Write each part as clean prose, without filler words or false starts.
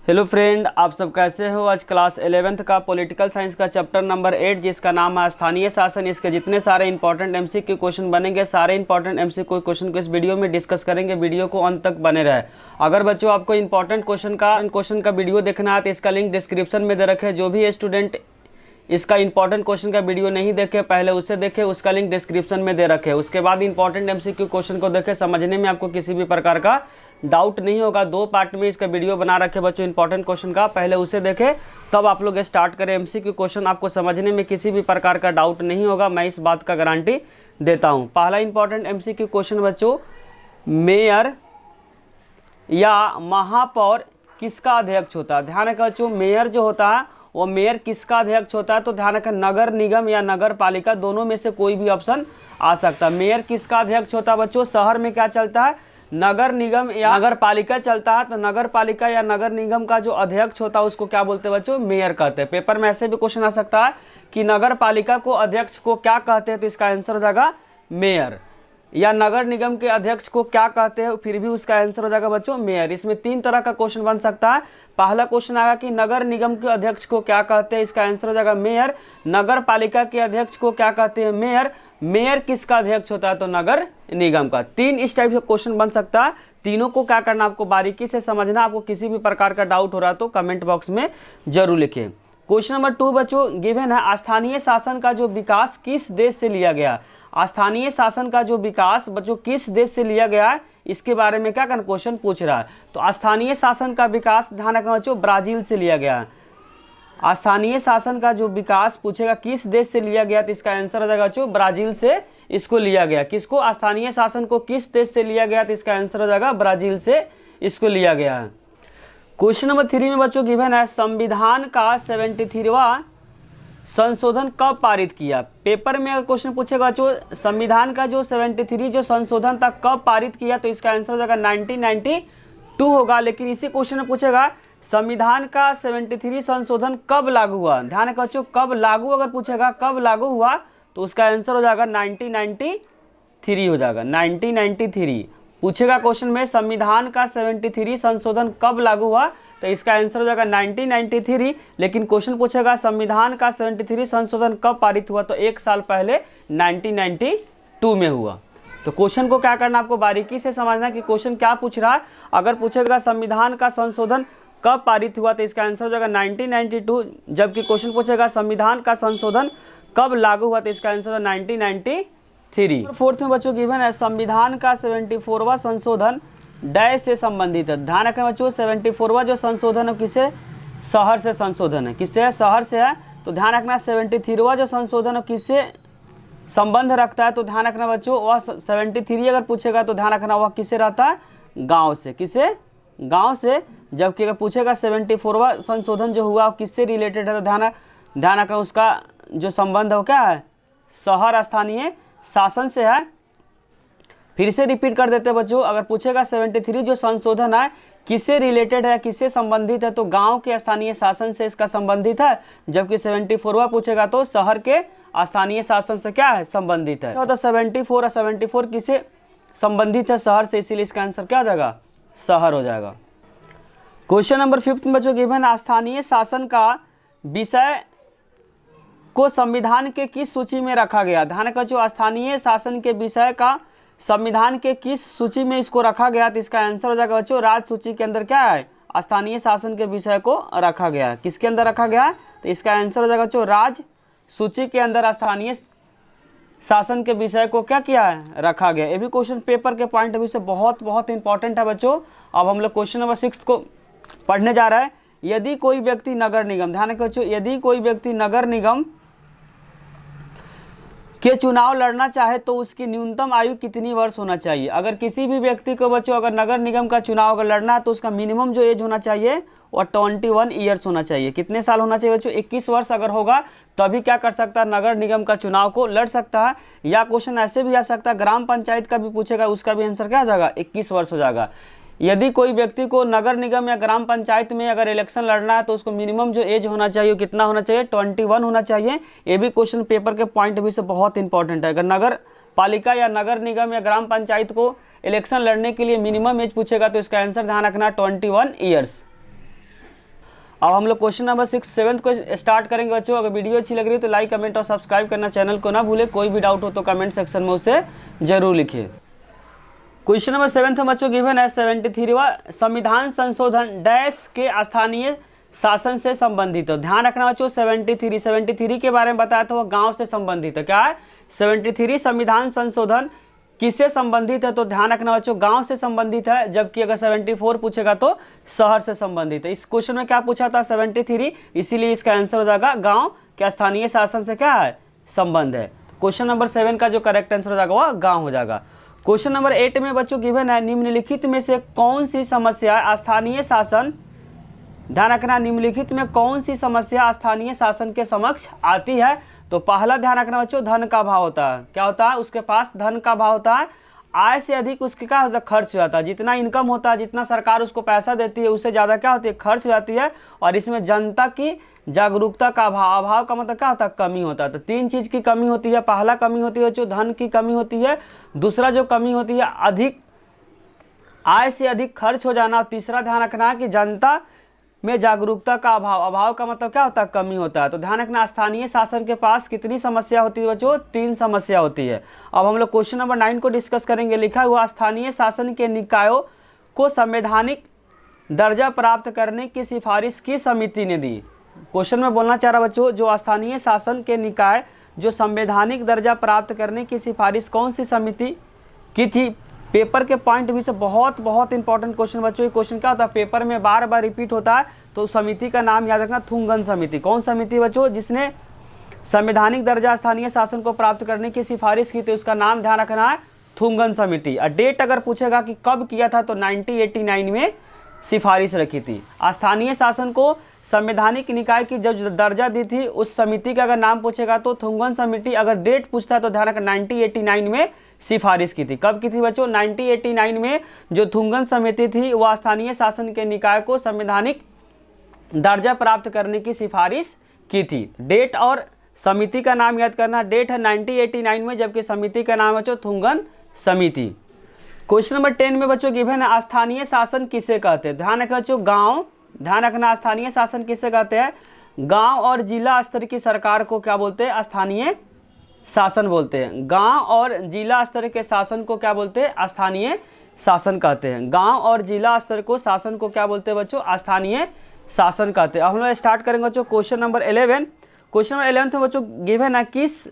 Hello friend, आप सब कैसे हो। आज क्लास 11th का पॉलिटिकल साइंस का चैप्टर नंबर 8 जिसका नाम है स्थानीय शासन, इसके जितने सारे इंपॉर्टेंट एमसीक्यू क्वेश्चन बनेंगे, सारे इंपॉर्टेंट एमसीक्यू क्वेश्चन को इस वीडियो में डिस्कस करेंगे। वीडियो को अंत तक बने रहे। अगर बच्चों आपको इंपॉर्टेंट क्वेश्चन का वीडियो देखना है तो इसका लिंक डिस्क्रिप्शन में दे रखे। जो भी स्टूडेंट इसका इंपॉर्टेंट क्वेश्चन का वीडियो नहीं देखे, पहले उसे देखे, उसका लिंक डिस्क्रिप्शन में दे रखे। उसके बाद इंपॉर्टेंट एमसीक्यू क्वेश्चन को देखे। समझने में आपको किसी भी प्रकार का डाउट नहीं होगा। 2 पार्ट में इसका वीडियो बना रखे बच्चों इंपॉर्टेंट क्वेश्चन का, पहले उसे देखें तब आप लोग स्टार्ट करें एमसीक्यू क्वेश्चन। आपको समझने में किसी भी प्रकार का डाउट नहीं होगा, मैं इस बात का गारंटी देता हूं। पहला इंपॉर्टेंट एमसीक्यू क्वेश्चन बच्चों, मेयर या महापौर किसका अध्यक्ष होता है। ध्यान रखना बच्चों, मेयर जो होता है वो मेयर किसका अध्यक्ष होता है, तो ध्यान रखना नगर निगम या नगर पालिका दोनों में से कोई भी ऑप्शन आ सकता है। मेयर किसका अध्यक्ष होता है बच्चों, शहर में क्या चलता है, नगर निगम या नगर पालिका चलता है, तो नगर पालिका या नगर निगम का जो अध्यक्ष होता है उसको क्या बोलते हैं बच्चों, मेयर कहते हैं। पेपर में ऐसे भी क्वेश्चन आ सकता है कि नगर पालिका को अध्यक्ष को क्या कहते हैं, तो इसका आंसर हो जाएगा मेयर। या नगर निगम के अध्यक्ष को क्या कहते हैं, फिर भी उसका आंसर हो जाएगा बच्चों मेयर। इसमें 3 तरह का क्वेश्चन बन सकता है। पहला क्वेश्चन आएगा कि नगर निगम के अध्यक्ष को क्या कहते हैं, इसका आंसर हो जाएगा मेयर। नगर पालिका के अध्यक्ष को क्या कहते हैं, मेयर। मेयर किसका अध्यक्ष होता है, तो नगर निगम का। 3 इस टाइप का क्वेश्चन बन सकता है। तीनों को क्या करना, आपको बारीकी से समझना। आपको किसी भी प्रकार का डाउट हो रहा है तो कमेंट बॉक्स में जरूर लिखें। क्वेश्चन नंबर 2 बच्चों गिवन है, स्थानीय शासन का जो विकास किस देश से लिया गया। स्थानीय शासन का जो विकास बच्चों किस देश से लिया गया है, इसके बारे में क्या करना क्वेश्चन पूछ रहा है। तो स्थानीय शासन का विकास ध्यान रखना बच्चों ब्राजील से लिया गया है। स्थानीय शासन का जो विकास पूछेगा किस देश से लिया गया, तो इसका आंसर हो जाएगा बच्चों ब्राजील से इसको लिया गया। किसको, स्थानीय शासन को किस देश से लिया गया, तो इसका आंसर हो जाएगा ब्राजील से इसको लिया गया है। क्वेश्चन नंबर 3 में बच्चों गिवन है, संविधान का 73वां संशोधन कब पारित किया। पेपर में अगर क्वेश्चन पूछेगा बच्चों संविधान का जो 73 जो संशोधन था कब पारित किया, तो इसका आंसर हो जाएगा 1992 होगा। लेकिन इसी क्वेश्चन में पूछेगा संविधान का 73 संशोधन कब लागू हुआ। ध्यान रखो बच्चों, कब लागू अगर पूछेगा कब लागू हुआ, तो उसका आंसर हो जाएगा 1993 हो जाएगा। 1993 पूछेगा क्वेश्चन में संविधान का 73 संशोधन कब लागू हुआ, तो इसका आंसर हो जाएगा 1993। लेकिन क्वेश्चन पूछेगा संविधान का 73 संशोधन कब पारित हुआ, तो 1 साल पहले 1992 में हुआ। तो क्वेश्चन को क्या करना, आपको बारीकी से समझना कि क्वेश्चन क्या पूछ रहा है। अगर पूछेगा संविधान का संशोधन कब पारित हुआ, तो इसका आंसर हो जाएगा 1992। जबकि क्वेश्चन पूछेगा संविधान का संशोधन कब लागू हुआ, तो इसका आंसर हो 1993। 4th में बच्चों गिवन है, संविधान का 74वां संशोधन डैश से संबंधित है। ध्यान रखें बच्चों 74वां जो संशोधन है किसे, शहर से संशोधन है। किससे, शहर से है। तो ध्यान रखना 73वां जो संशोधन है किससे संबंध रखता है, तो ध्यान रखना बच्चों वह 73 अगर पूछेगा तो ध्यान रखना वह किससे रहता है, गाँव से। किससे, गाँव से। जबकि अगर पूछेगा 74वां संशोधन जो हुआ किससे रिलेटेड है, तो ध्यान रखना उसका जो संबंध है वो क्या है, शहर स्थानीय शासन से है। फिर से रिपीट कर देते हैं बच्चों, अगर पूछेगा 73 जो संशोधन है किससे रिलेटेड है, किससे संबंधित है, तो गांव के स्थानीय शासन से इसका संबंधित है। जबकि 74वां पूछेगा तो शहर के स्थानीय शासन से क्या है, संबंधित है। तो 74 और 74 किससे संबंधित है, शहर से, इसीलिए इसका आंसर क्या हो जाएगा, शहर हो जाएगा। क्वेश्चन नंबर 5 में बच्चों गिवन, स्थानीय शासन का विषय को संविधान के किस सूची में रखा गया। ध्यान रखो स्थानीय शासन के विषय का संविधान के किस सूची में इसको रखा गया, तो इसका आंसर हो जाएगा बच्चों राज सूची के अंदर क्या है, स्थानीय शासन के विषय को रखा गया। किसके अंदर रखा गया, तो इसका आंसर हो जाएगा बच्चों राज सूची के अंदर स्थानीय शासन के विषय को क्या किया है, रखा गया। ये भी क्वेश्चन पेपर के पॉइंट ऑफ व्यू से बहुत इंपॉर्टेंट है बच्चों। अब हम लोग क्वेश्चन नंबर 6 को पढ़ने जा रहे हैं। यदि कोई व्यक्ति नगर निगम, ध्यान रखो बच्चों, यदि कोई व्यक्ति नगर निगम के चुनाव लड़ना चाहे तो उसकी न्यूनतम आयु कितनी वर्ष होना चाहिए। अगर किसी भी व्यक्ति को बच्चों अगर नगर निगम का चुनाव अगर लड़ना है तो उसका मिनिमम जो एज होना चाहिए वो 21 ईयर्स होना चाहिए। कितने साल होना चाहिए बच्चों, 21 वर्ष अगर होगा तभी क्या कर सकता है, नगर निगम का चुनाव को लड़ सकता है। या क्वेश्चन ऐसे भी आ सकता है, ग्राम पंचायत का भी पूछेगा, उसका भी आंसर क्या हो जाएगा, 21 वर्ष हो जाएगा। यदि कोई व्यक्ति को नगर निगम या ग्राम पंचायत में अगर इलेक्शन लड़ना है तो उसको मिनिमम जो एज होना चाहिए कितना होना चाहिए, 21 होना चाहिए। ये भी क्वेश्चन पेपर के पॉइंट ऑफ व्यू से बहुत इंपॉर्टेंट है। अगर नगर पालिका या नगर निगम या ग्राम पंचायत को इलेक्शन लड़ने के लिए मिनिमम एज पूछेगा तो इसका आंसर ध्यान रखना 21 ईयर्स। अब हम लोग क्वेश्चन नंबर 6 7 को स्टार्ट करेंगे बच्चों। अगर वीडियो अच्छी लग रही है तो लाइक कमेंट और सब्सक्राइब करना चैनल को ना भूले। कोई भी डाउट हो तो कमेंट सेक्शन में उसे जरूर लिखिए। क्वेश्चन नंबर 7 बच्चों गिवन है 73वां संविधान संशोधन डैश के स्थानीय शासन से संबंधित हो। ध्यान रखना बच्चों 73 के बारे में बताया था, वो गांव से संबंधित है। क्या है 73 संविधान संशोधन किससे संबंधित है? तो ध्यान रखना बच्चों गांव से संबंधित है, जबकि अगर 74 पूछेगा तो शहर से संबंधित है। इस क्वेश्चन में क्या पूछा था 73, इसीलिए इसका आंसर हो जाएगा गांव के स्थानीय शासन से क्या है संबंध है। क्वेश्चन नंबर 7 का जो करेक्ट आंसर हो जाएगा वह गांव हो जाएगा। क्वेश्चन नंबर 8 में बच्चों गिवन है निम्नलिखित में से कौन सी समस्या स्थानीय शासन, ध्यान रखना निम्नलिखित में कौन सी समस्या स्थानीय शासन के समक्ष आती है? तो पहला ध्यान रखना बच्चों धन का अभाव होता है। क्या होता है? उसके पास धन का अभाव होता है, आय से अधिक उसके क्या होता है खर्च हो जाता है। जितना इनकम होता है, जितना सरकार उसको पैसा देती है, उससे ज़्यादा क्या होती है खर्च हो जाती है। और इसमें जनता की जागरूकता का अभाव, अभाव का मतलब क्या होता है कमी होता है। तो 3 चीज़ की कमी होती है। पहला कमी होती है जो धन की कमी होती है, दूसरा जो कमी होती है अधिक आय से अधिक खर्च हो जाना, और तीसरा ध्यान रखना है कि जनता में जागरूकता का अभाव, अभाव का मतलब क्या होता है कमी होता है। तो ध्यान रखना स्थानीय शासन के पास कितनी समस्या होती है बच्चों? 3 समस्या होती है। अब हम लोग क्वेश्चन नंबर 9 को डिस्कस करेंगे। लिखा हुआ स्थानीय शासन के निकायों को संवैधानिक दर्जा प्राप्त करने की सिफारिश किस समिति ने दी? क्वेश्चन में बोलना चाह रहा बच्चों जो स्थानीय शासन के निकाय जो संवैधानिक दर्जा प्राप्त करने की सिफारिश कौन सी समिति की थी? पेपर के पॉइंट भी से बहुत इंपॉर्टेंट क्वेश्चन बच्चों। ये क्वेश्चन क्या होता है पेपर में बार बार रिपीट होता है। तो समिति का नाम याद रखना थुंगन समिति। कौन समिति बच्चों? जिसने संवैधानिक दर्जा स्थानीय शासन को प्राप्त करने की सिफारिश की थी, उसका नाम ध्यान रखना है थुंगन समिति। और डेट अगर पूछेगा कि कब किया था तो 1989 में सिफारिश रखी थी। स्थानीय शासन को संवैधानिक निकाय की जब दर्जा दी थी उस समिति का अगर नाम पूछेगा तो थुंगन समिति। अगर डेट पूछता है तो ध्यान रखना 1989 में सिफारिश की थी। कब की थी बच्चों? 1989 में जो थुंगन समिति थी वह स्थानीय शासन के निकाय को संवैधानिक दर्जा प्राप्त करने की सिफारिश की थी। डेट और समिति का नाम याद करना। डेट है 1989 में, जबकि समिति का नाम बच्चों थुंगन समिति। क्वेश्चन नंबर 10 में बच्चों गिवन है स्थानीय शासन किसे कहते हैं? ध्यान रखना बच्चों गाँव, ध्यान रखना स्थानीय शासन किसे कहते हैं? गांव और जिला स्तर की सरकार को क्या बोलते हैं? स्थानीय शासन बोलते हैं। गांव और जिला स्तर के शासन को क्या बोलते हैं? स्थानीय शासन कहते हैं। गांव और जिला स्तर को शासन को क्या बोलते हैं बच्चों? स्थानीय शासन कहते हैं। अब हम लोग स्टार्ट करेंगे बच्चों क्वेश्चन नंबर 11। क्वेश्चन नंबर 11 में बच्चों गिवन है किस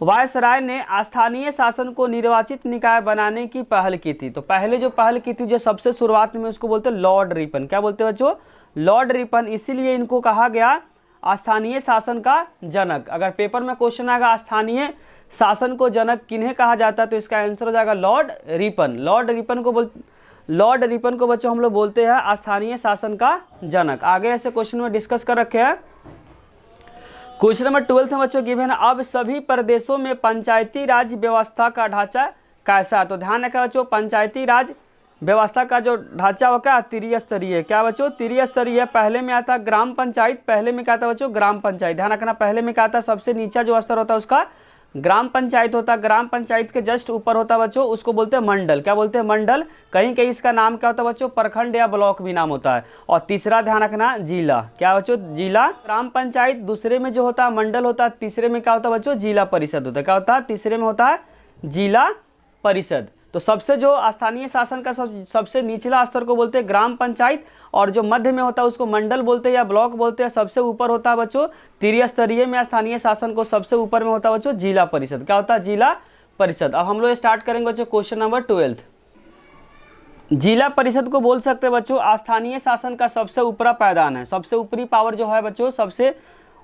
वायसराय ने स्थानीय शासन को निर्वाचित निकाय बनाने की पहल की थी? तो पहले जो पहल की थी जो सबसे शुरुआत में उसको बोलते हैं लॉर्ड रिपन। क्या बोलते हैं बच्चों? Lord Ripon. इसीलिए इनको कहा गया स्थानीय शासन का जनक। अगर पेपर में क्वेश्चन आएगा स्थानीय शासन को जनक किन्हें कहा जाता है तो इसका आंसर हो जाएगा लॉर्ड रिपन। लॉर्ड रिपन को बच्चों हम लोग बोलते हैं स्थानीय शासन का जनक। आगे ऐसे क्वेश्चन में डिस्कस कर रखे हैं। क्वेश्चन नंबर 12 में बच्चों गिवन है अब सभी प्रदेशों में पंचायती राज व्यवस्था का ढांचा कैसा है? तो ध्यान रखा बच्चों पंचायती राज व्यवस्था का जो ढांचा हो क्या त्रिस्तरीय। क्या बच्चों? त्रिस्तरीय। पहले में आता ग्राम पंचायत। पहले में क्या आता बच्चों? ग्राम पंचायत। ध्यान रखना पहले में क्या आता सबसे नीचा जो स्तर होता है उसका ग्राम पंचायत होता है। ग्राम पंचायत के जस्ट ऊपर होता है बच्चों उसको बोलते हैं मंडल। क्या बोलते हैं? मंडल। कहीं कहीं इसका नाम क्या होता है बच्चों? प्रखंड या ब्लॉक भी नाम होता है। और तीसरा ध्यान रखना जिला। क्या बच्चों? जिला। ग्राम पंचायत दूसरे में जो होता है मंडल होता है। तीसरे में क्या होता है बच्चों? जिला परिषद होता है। क्या होता है? तीसरे में होता है जिला परिषद। तो सबसे जो स्थानीय शासन का सबसे निचला स्तर को बोलते हैं ग्राम पंचायत, और जो मध्य में होता है उसको मंडल बोलते हैं या ब्लॉक बोलते हैं। सबसे ऊपर होता है बच्चों त्रिस्तरीय में स्थानीय शासन को सबसे ऊपर में होता है बच्चों जिला परिषद। क्या होता है? जिला परिषद। अब हम लोग स्टार्ट करेंगे बच्चों क्वेश्चन नंबर 12। जिला परिषद को बोल सकते हैं बच्चों स्थानीय शासन का सबसे ऊपरा पायदान है। सबसे ऊपरी पावर जो है बच्चों सबसे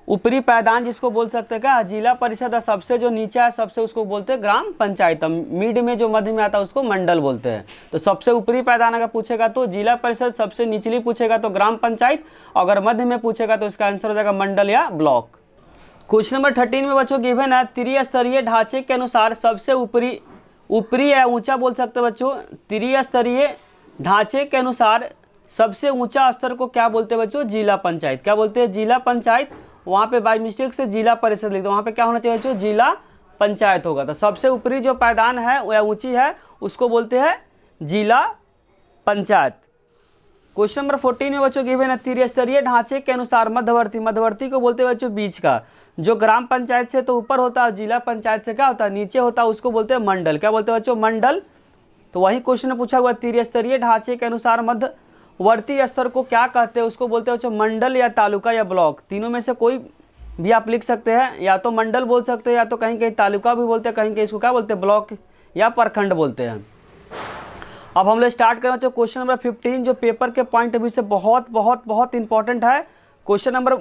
ऊपरी पायदान जिसको बोल सकते हैं क्या? जिला परिषद। और सबसे जो नीचा है सबसे उसको बोलते हैं ग्राम पंचायत। मिड में जो मध्य में आता है उसको मंडल बोलते हैं। तो सबसे ऊपरी पायदान अगर पूछेगा तो जिला परिषद, सबसे निचली पूछेगा तो ग्राम पंचायत, अगर मध्य में पूछेगा तो इसका आंसर हो जाएगा मंडल या ब्लॉक। क्वेश्चन नंबर 13 में बच्चों गिवन है त्रिस्तरीय ढांचे के अनुसार सबसे ऊपरी या ऊंचा बोल सकते हैं बच्चों। त्रिस्तरीय ढांचे के अनुसार सबसे ऊंचा स्तर को क्या बोलते हैं बच्चों? जिला पंचायत। क्या बोलते हैं? जिला पंचायत। वहाँ पे बाय मिस्टेक से जिला परिषद लिखते हैं, वहाँ पे क्या होना चाहिए बच्चों? जिला पंचायत होगा। तो सबसे ऊपरी जो पायदान है या ऊंची है उसको बोलते हैं जिला पंचायत। क्वेश्चन नंबर 14 में बच्चों गिवन है त्रिस्तरीय ढांचे के अनुसार मध्यवर्ती, मध्यवर्ती को बोलते हैं बच्चों बीच का, जो ग्राम पंचायत से तो ऊपर होता है, जिला पंचायत से क्या होता है नीचे होता है, उसको बोलते हैं मंडल। क्या बोलते हैं बच्चों? मंडल। तो वही क्वेश्चन में पूछा हुआ त्रिस्तरीय ढांचे के अनुसार मध्यवर्ती स्तर को क्या कहते हैं, उसको बोलते हैं बच्चों मंडल या तालुका या ब्लॉक। तीनों में से कोई भी आप लिख सकते हैं, या तो मंडल बोल सकते हैं, या तो कहीं कहीं तालुका भी बोलते हैं, कहीं कहीं इसको क्या बोलते हैं ब्लॉक या प्रखंड बोलते हैं। अब हम लोग स्टार्ट करें बच्चों क्वेश्चन नंबर 15, जो पेपर के पॉइंट ऑफ व्यू से बहुत बहुत बहुत इंपॉर्टेंट है। क्वेश्चन नंबर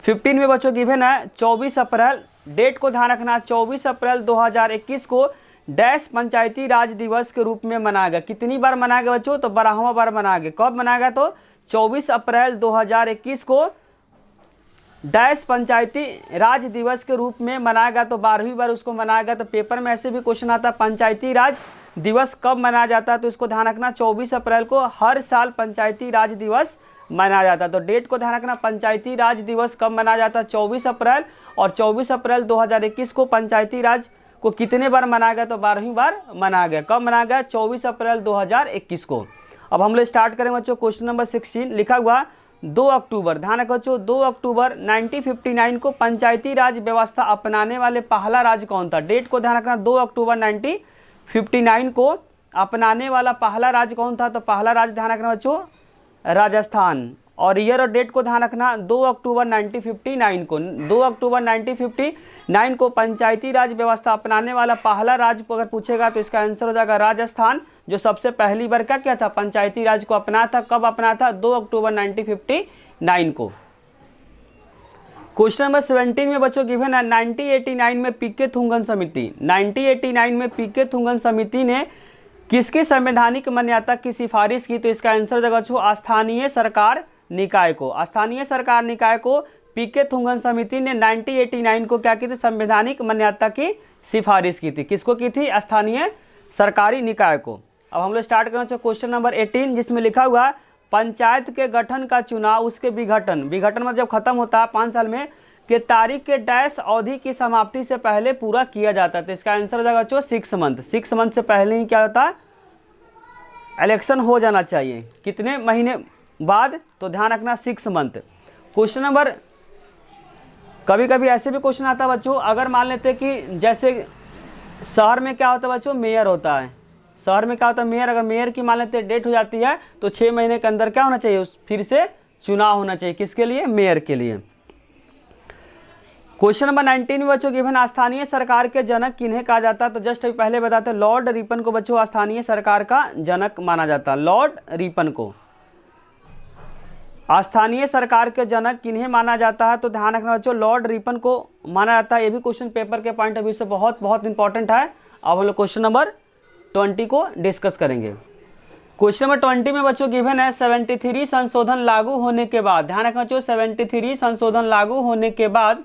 15 में बच्चों गिवन है 24 अप्रैल, डेट को ध्यान रखना, 24 अप्रैल 2021 को डैश पंचायती राज दिवस के रूप में मनाया गया। कितनी बार मनाया गया बच्चों? तो 12वां बार मनाया गया। कब मनाया गया? तो 24 अप्रैल 2021 को डैश पंचायती राज दिवस के रूप में मनाया गया, तो 12वीं बार उसको मनाया गया। तो पेपर में ऐसे भी क्वेश्चन आता है पंचायती राज दिवस कब मनाया जाता है, तो इसको ध्यान रखना 24 अप्रैल को हर साल पंचायती राज दिवस मनाया जाता है। तो डेट को ध्यान रखना, पंचायती राज दिवस कब मनाया जाता है? 24 अप्रैल। और 24 अप्रैल 2021 को पंचायती राज को कितने बार मनाया गया? तो 12वीं बार मनाया गया। कब मनाया गया? 24 अप्रैल 2021 को। अब हम लोग स्टार्ट करेंगे बच्चों क्वेश्चन नंबर 16, लिखा हुआ 2 अक्टूबर, ध्यान रखो बच्चों 2 अक्टूबर 1959 को पंचायती राज व्यवस्था अपनाने वाले पहला राज्य कौन था? डेट को ध्यान रखना, 2 अक्टूबर 1959 को अपनाने वाला पहला राज्य कौन था? तो पहला राज्य ध्यान रखना बच्चों राजस्थान। और ईयर और डेट को ध्यान रखना, 2 अक्टूबर 1959 को, 2 अक्टूबर 1959 को पंचायती राज व्यवस्था अपनाने वाला पहला राज्य अगर पूछेगा तो इसका आंसर हो जाएगा राजस्थान, जो सबसे पहली बार क्या किया था? पंचायती राज को अपनाया था। कब अपनाया था? 2 अक्टूबर 1959 को। क्वेश्चन नंबर 17 में बच्चों गिवन है 1989 में पीके थुंगन समिति, 1989 में पीके थुंगन समिति ने किसकी संवैधानिक मान्यता की सिफारिश की? तो इसका आंसर हो जाएगा बच्चों स्थानीय सरकार निकाय को। स्थानीय सरकार निकाय को पीके थुंगन समिति ने 1989 को क्या की थी? संवैधानिक मान्यता की सिफारिश की थी। किसको की थी? स्थानीय सरकारी निकाय को। अब हम लोग स्टार्ट करें क्वेश्चन नंबर 18, जिसमें लिखा हुआ पंचायत के गठन का चुनाव उसके विघटन, विघटन मतलब जब खत्म होता है 5 साल में, के तारीख के डैश अवधि की समाप्ति से पहले पूरा किया जाता है। तो इसका आंसर हो जाएगा बच्चों 6 मंथ। 6 मंथ से पहले ही क्या होता है? इलेक्शन हो जाना चाहिए। कितने महीने बाद? तो ध्यान रखना 6 मंथ। क्वेश्चन नंबर, कभी कभी ऐसे भी क्वेश्चन आता है बच्चों, अगर मान लेते कि जैसे शहर में क्या होता है बच्चों? मेयर होता है। शहर में क्या होता है? मेयर। अगर मेयर की मान लेते डेट हो जाती है तो 6 महीने के अंदर क्या होना चाहिए? फिर से चुनाव होना चाहिए। किसके लिए? मेयर के लिए। क्वेश्चन नंबर 19 में बच्चों गिवन स्थानीय सरकार के जनक किन्हें कहा जाता है? तो जस्ट अभी पहले बताते हैं लॉर्ड रिपन को बच्चों स्थानीय सरकार का जनक माना जाता है। लॉर्ड रिपन को स्थानीय सरकार के जनक किन्हें माना जाता है? तो ध्यान रखना बच्चों लॉर्ड रिपन को माना जाता है। ये भी क्वेश्चन पेपर के पॉइंट ऑफ व्यू से बहुत बहुत इंपॉर्टेंट है। अब हम लोग क्वेश्चन नंबर 20 को डिस्कस करेंगे। क्वेश्चन नंबर 20 में बच्चों गिवन है 73 संशोधन लागू होने के बाद, ध्यान रखना बच्चों 73 संशोधन लागू होने के बाद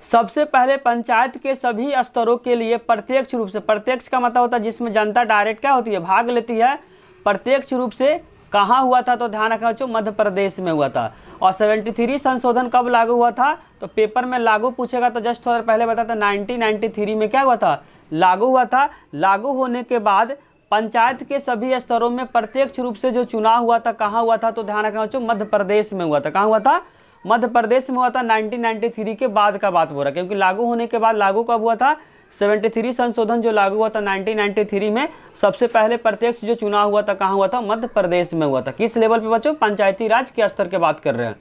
सबसे पहले पंचायत के सभी स्तरों के लिए प्रत्यक्ष रूप से, प्रत्यक्ष का मतलब होता है जिसमें जनता डायरेक्ट क्या होती है? भाग लेती है। प्रत्यक्ष रूप से कहाँ हुआ था? तो ध्यान रखना बच्चों मध्य प्रदेश में हुआ था। और 73 संशोधन कब लागू हुआ था? तो पेपर में लागू पूछेगा तो जस्ट थोड़ा पहले बताता 1993 में क्या हुआ था? लागू हुआ था। लागू होने के बाद पंचायत के सभी स्तरों में प्रत्यक्ष रूप से जो चुनाव हुआ था कहाँ हुआ था? तो ध्यान रखना बच्चों मध्य प्रदेश में हुआ था। कहाँ हुआ था? मध्य प्रदेश में हुआ था। 1993 के बाद का बात हो रहा है, क्योंकि लागू होने के बाद लागू कब हुआ था? 73 संशोधन जो लागू हुआ था 1993 में, सबसे पहले प्रत्यक्ष जो चुनाव हुआ था कहाँ हुआ था? मध्य प्रदेश में हुआ था। किस लेवल पे बच्चों? पंचायती राज के स्तर की बात कर रहे हैं।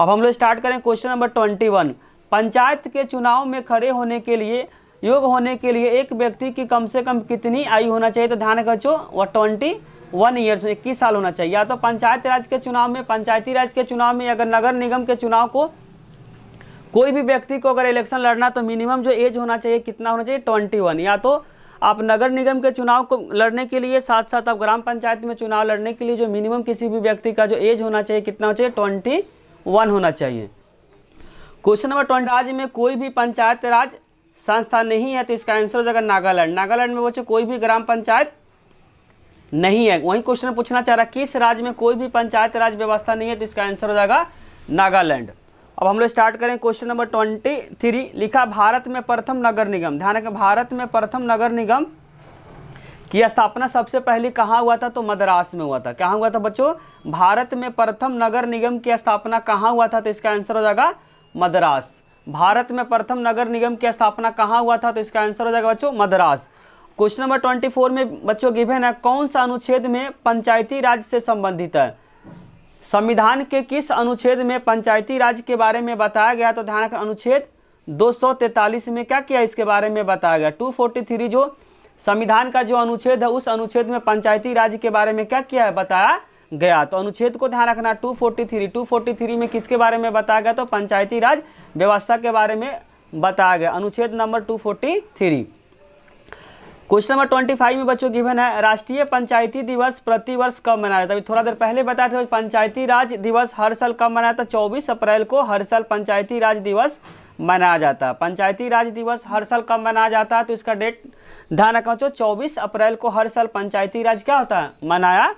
अब हम लोग स्टार्ट करें क्वेश्चन नंबर 21। पंचायत के चुनाव में खड़े होने के लिए, योग होने के लिए एक व्यक्ति की कम से कम कितनी आयु होना चाहिए? तो ध्यान रखो बच्चों 21 ईयर्स, 21 साल होना चाहिए। या तो पंचायत राज के चुनाव में, पंचायती राज के चुनाव में, अगर नगर निगम के चुनाव को कोई भी व्यक्ति को अगर इलेक्शन लड़ना तो मिनिमम जो एज होना चाहिए कितना होना चाहिए? 21। या तो आप नगर निगम के चुनाव को लड़ने के लिए, साथ साथ आप ग्राम पंचायत में चुनाव लड़ने के लिए जो मिनिमम किसी भी व्यक्ति का जो एज होना चाहिए कितना होना चाहिए? 21 होना चाहिए। क्वेश्चन नंबर 20, राज्य में कोई भी पंचायत राज संस्था नहीं है, तो इसका आंसर हो जाएगा नागालैंड। नागालैंड में बच्चों कोई भी ग्राम पंचायत नहीं है। वही क्वेश्चन पूछना चाह रहा किस राज्य में कोई भी पंचायत राज व्यवस्था नहीं है, तो इसका आंसर हो जाएगा नागालैंड। अब हम लोग स्टार्ट करें क्वेश्चन नंबर 23। लिखा भारत में प्रथम नगर निगम, ध्यान रखें भारत में प्रथम नगर निगम की स्थापना सबसे पहले कहाँ हुआ था? तो मद्रास में हुआ था। कहाँ हुआ था बच्चों? भारत में प्रथम नगर निगम की स्थापना कहाँ हुआ था? तो इसका आंसर हो जाएगा मद्रास। भारत में प्रथम नगर निगम की स्थापना कहाँ हुआ था? तो इसका आंसर हो जाएगा बच्चों मद्रास। क्वेश्चन नंबर 24 में बच्चों गिवन है, कौन सा अनुच्छेद में पंचायती राज से संबंधित है? संविधान के किस अनुच्छेद में पंचायती राज के बारे में बताया गया? तो ध्यान रखना, अनुच्छेद 243 में क्या किया इसके बारे में बताया गया। 243 जो संविधान का जो अनुच्छेद है, उस अनुच्छेद में पंचायती राज के बारे में क्या किया है? बताया गया। तो अनुच्छेद को ध्यान रखना, 243 में किसके बारे में बताया गया? तो पंचायती राज व्यवस्था के बारे में बताया गया, अनुच्छेद नंबर 243। क्वेश्चन नंबर 25 में बच्चों गिवन है, राष्ट्रीय पंचायती दिवस प्रतिवर्ष कब मनाया जाता है? थोड़ा देर पहले बताया था पंचायती राज दिवस हर साल कब मनाया था? 24 अप्रैल को हर साल पंचायती राज दिवस मनाया जाता है। पंचायती राज दिवस हर साल कब मनाया जाता है? तो इसका डेट ध्यान रखना बच्चों, 24 अप्रैल को हर साल पंचायती राज क्या होता है? मनाया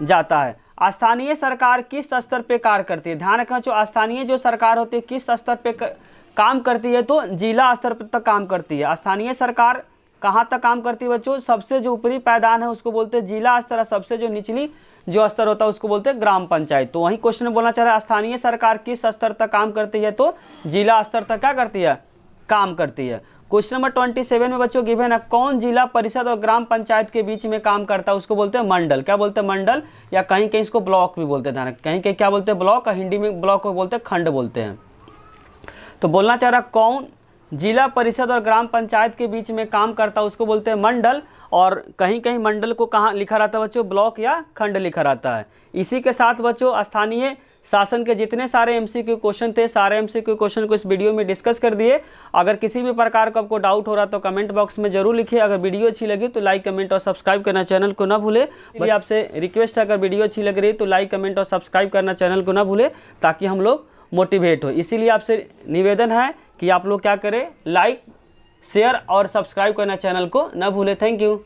जाता है। स्थानीय सरकार किस स्तर पे कार्य करती है? ध्यान रखना जो स्थानीय जो सरकार होती है किस स्तर पे काम करती है? तो जिला स्तर तक काम करती है। स्थानीय सरकार कहाँ तक काम करती है बच्चों? सबसे जो ऊपरी पायदान है उसको बोलते हैं जिला स्तर, सबसे जो निचली जो स्तर होता है उसको बोलते हैं ग्राम पंचायत। तो वही क्वेश्चन में बोलना चाह रहा है, स्थानीय सरकार किस स्तर तक काम करती है? तो जिला स्तर तक क्या करती है? काम करती है। क्वेश्चन नंबर 27 में बच्चों गिवन है, कौन जिला परिषद और ग्राम पंचायत के बीच में काम करता है? उसको बोलते हैं मंडल। क्या बोलते हैं? मंडल, या कहीं कहीं इसको ब्लॉक भी बोलते हैं। कहीं कहीं क्या बोलते हैं? ब्लॉक, और हिंदी में ब्लॉक को बोलते हैं खंड बोलते हैं। तो बोलना चाह रहा कौन जिला परिषद और ग्राम पंचायत के बीच में काम करता है? उसको बोलते हैं मंडल। और कहीं कहीं मंडल को कहाँ लिखा रहता है बच्चों? ब्लॉक या खंड लिखा रहता है। इसी के साथ बच्चों स्थानीय शासन के जितने सारे एमसीक्यू क्वेश्चन थे, सारे एमसीक्यू क्वेश्चन को इस वीडियो में डिस्कस कर दिए। अगर किसी भी प्रकार का आपको डाउट हो रहा तो कमेंट बॉक्स में जरूर लिखिए। अगर वीडियो अच्छी लगी तो लाइक, कमेंट और सब्सक्राइब करना चैनल को ना भूले। भाई आपसे रिक्वेस्ट है, अगर वीडियो अच्छी लग रही है तो लाइक, कमेंट और सब्सक्राइब करना चैनल को ना भूले, ताकि हम लोग मोटिवेट हो। इसीलिए आपसे निवेदन है कि आप लोग क्या करें, लाइक, शेयर और सब्सक्राइब करना चैनल को ना भूले। Thank you.